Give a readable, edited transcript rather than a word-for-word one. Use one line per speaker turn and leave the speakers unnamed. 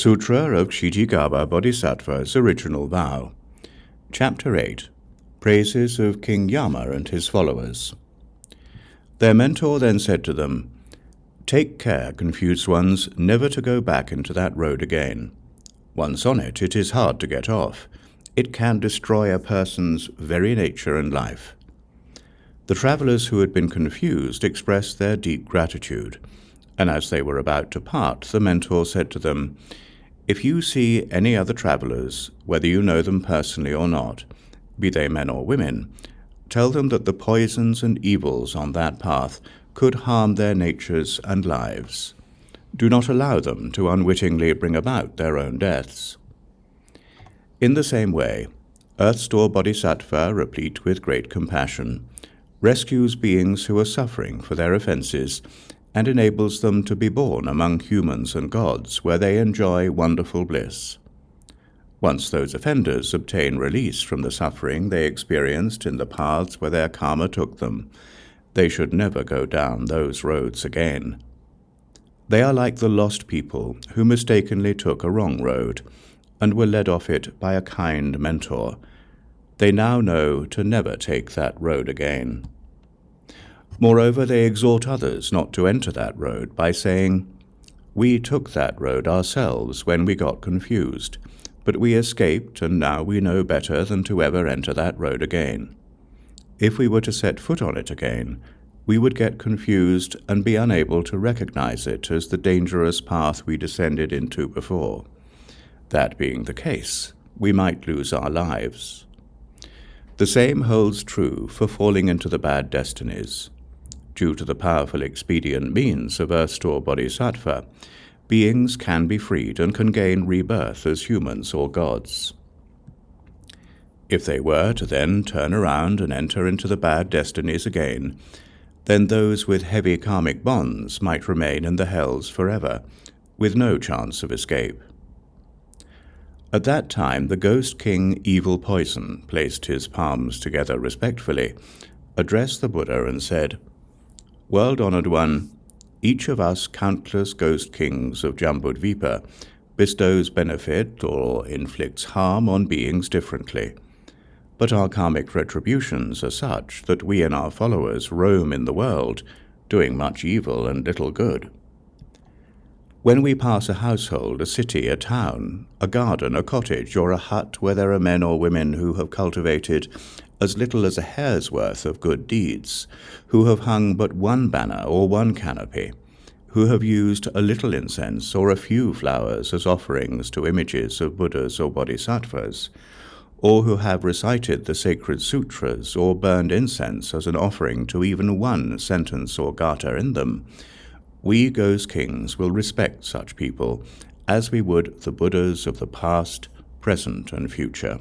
Sutra of Ksitigarbha Bodhisattva's Original Vow. Chapter 8. Praises of King Yama and his followers. Their mentor then said to them, "Take care, confused ones, never to go back into that road again. Once on it, it is hard to get off. It can destroy a person's very nature and life." The travelers who had been confused expressed their deep gratitude, and as they were about to part, the mentor said to them, "If you see any other travelers, whether you know them personally or not, be they men or women, tell them that the poisons and evils on that path could harm their natures and lives. Do not allow them to unwittingly bring about their own deaths." In the same way, Earth-Store Bodhisattva, replete with great compassion, rescues beings who are suffering for their offenses and enables them to be born among humans and gods, where they enjoy wonderful bliss. Once those offenders obtain release from the suffering they experienced in the paths where their karma took them, they should never go down those roads again. They are like the lost people who mistakenly took a wrong road and were led off it by a kind mentor. They now know to never take that road again. Moreover, they exhort others not to enter that road by saying, "We took that road ourselves when we got confused, but we escaped, and now we know better than to ever enter that road again. If we were to set foot on it again, we would get confused and be unable to recognize it as the dangerous path we descended into before. That being the case, we might lose our lives." The same holds true for falling into the bad destinies. Due to the powerful expedient means of Earth-Store Bodhisattva, beings can be freed and can gain rebirth as humans or gods. If they were to then turn around and enter into the bad destinies again, then those with heavy karmic bonds might remain in the hells forever, with no chance of escape. At that time, the ghost king Evil Poison placed his palms together respectfully, addressed the Buddha and said, "World-honored one, each of us countless ghost kings of Jambudvipa bestows benefit or inflicts harm on beings differently. But our karmic retributions are such that we and our followers roam in the world, doing much evil and little good. When we pass a household, a city, a town, a garden, a cottage, or a hut where there are men or women who have cultivated as little as a hair's worth of good deeds, who have hung but one banner or one canopy, who have used a little incense or a few flowers as offerings to images of Buddhas or Bodhisattvas, or who have recited the sacred sutras or burned incense as an offering to even one sentence or gata in them, we ghost kings will respect such people as we would the Buddhas of the past, present, and future."